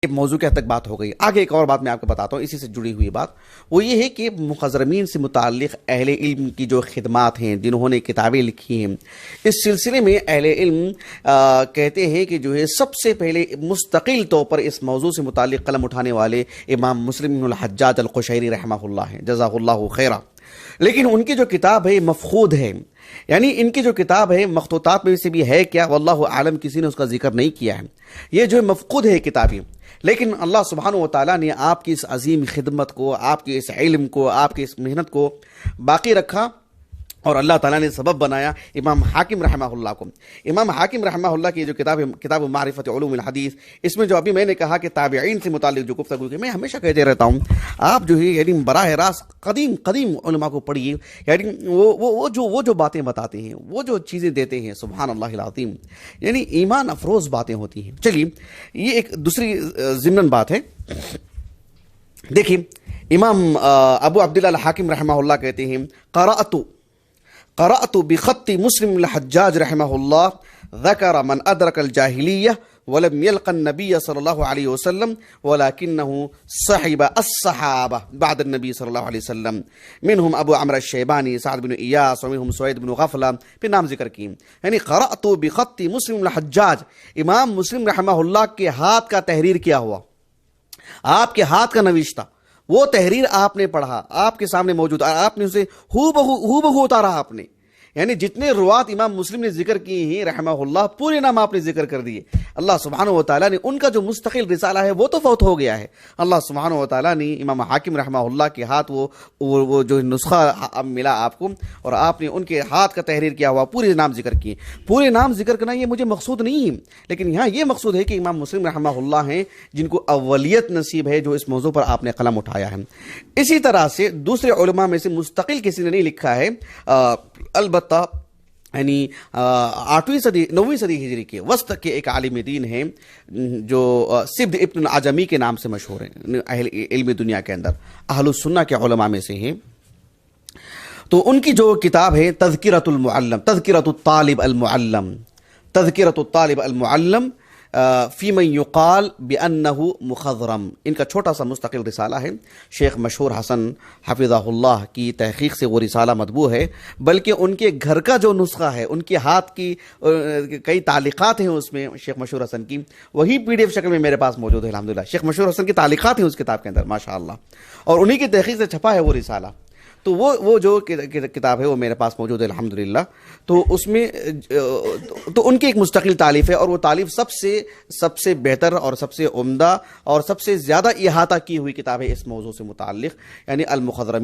موضوع کے حد تک بات ہو گئی. آگے ایک اور بات میں آپ کو بتاتا ہوں اسی سے جڑی ہوئی بات، وہ یہ ہے کہ مخضرمین سے متعلق اہل علم کی جو خدمات ہیں، جنہوں نے کتابیں لکھی ہیں، اس سلسلے میں اہل علم کہتے ہیں کہ جو ہے سب سے پہلے مستقل طور پر اس موضوع سے متعلق قلم اٹھانے والے امام مسلم بن الحجاج القشیری رحمہ اللہ ہیں، جزاہ اللہ خیرہ. لیکن ان کی جو کتاب ہے مفقود ہے، یعنی ان کی جو کتاب ہے مخطوطات میں سے بھی ہے کیا واللہ عالم، کسی نے اس کا ذکر نہیں کیا ہے. یہ جو مفقود ہے کتابیں، لیکن اللہ سبحانہ و تعالیٰ نے آپ کی اس عظیم خدمت کو، آپ کے اس علم کو، آپ کی اس محنت کو باقی رکھا، اور اللہ تعالیٰ نے سبب بنایا امام حاکم رحمہ اللہ کو. امام حاکم رحمہ اللہ کی جو کتاب معرفت علوم الحدیث، اس میں جو ابھی میں نے کہا کہ تابعین سے متعلق جو گفتگو کی، میں ہمیشہ کہتے رہتا ہوں آپ جو ہے یعنی براہ راست قدیم علماء کو پڑھیے، یعنی وہ جو باتیں بتاتے ہیں، وہ جو چیزیں دیتے ہیں، سبحان اللہ العظیم، یعنی ایمان افروز باتیں ہوتی ہیں. چلیے یہ ایک دوسری ضمن بات ہے. دیکھیے امام ابو عبداللہ الحاکم رحمہ اللہ کہتے ہیں قرأت بخط مسلم الحجاج رحمہ اللہ ذکر من ادرک الجاہلیہ ولم يلق النبي صلى الله عليه وسلم ولكنه صحب الصحابة بعد النبي صلى الله عليه وسلم منهم ابو عمرو الشیبانی، سعد بن ایاس، ومنهم سوید بن غفلہ، پھر نام ذکر کی. یعنی قرأت بخط مسلم الحجاج، امام مسلم رحمہ اللہ کے ہاتھ کا تحریر کیا ہوا، آپ کے ہاتھ کا نوشتہ، وہ تحریر آپ نے پڑھا، آپ کے سامنے موجود، آپ نے اسے ہو بہو اتارا آپ نے. یعنی جتنے روات امام مسلم نے ذکر کی ہیں رحمہ اللہ، پورے نام آپ نے ذکر کر دیے. اللہ سبحانہ و تعالیٰ نے ان کا جو مستقل رسالہ ہے وہ تو فوت ہو گیا ہے. اللہ سبحانہ و تعالیٰ نے امام حاکم رحمہ اللہ کے ہاتھ وہ جو نسخہ ملا آپ کو، اور آپ نے ان کے ہاتھ کا تحریر کیا ہوا، پورے نام ذکر کیے. پورے نام ذکر کرنا یہ مجھے مقصود نہیں ہے، لیکن یہاں یہ مقصود ہے کہ امام مسلم رحمہ اللہ ہیں جن کو اولیت نصیب ہے، جو اس موضوع پر آپ نے قلم اٹھایا ہے. اسی طرح سے دوسرے علماء میں سے مستقل کسی نے نہیں لکھا ہے، البتہ یعنی 9ویں صدی ہجری کے وسط کے ایک عالم دین ہیں جو سبد ابن العجمی کے نام سے مشہور ہیں اہل علم دنیا کے اندر، اہل السنہ کے علماء میں سے ہیں. تو ان کی جو کتاب ہے تذکرۃ الطالب المعلم فی من یقال بانہ مخضرم، ان کا چھوٹا سا مستقل رسالہ ہے. شیخ مشہور حسن حفظہ اللہ کی تحقیق سے وہ رسالہ مطبوع ہے، بلکہ ان کے گھر کا جو نسخہ ہے، ان کے ہاتھ کی کئی تعلیقات ہیں اس میں شیخ مشہور حسن کی، وہی PDF شکل میں میرے پاس موجود ہے. الحمدللہ شیخ مشہور حسن کی تعلیقات ہیں اس کتاب کے اندر ماشاءاللہ، اور انہی کی تحقیق سے چھپا ہے وہ رسالہ. تو وہ جو کتاب ہے وہ میرے پاس موجود ہے الحمدللہ. تو اس میں تو ان کی ایک مستقل تالیف ہے، اور وہ تالیف سب سے بہتر اور سب سے عمدہ اور سب سے زیادہ احاطہ کی ہوئی کتاب ہے اس موضوع سے متعلق، یعنی المخضرمین.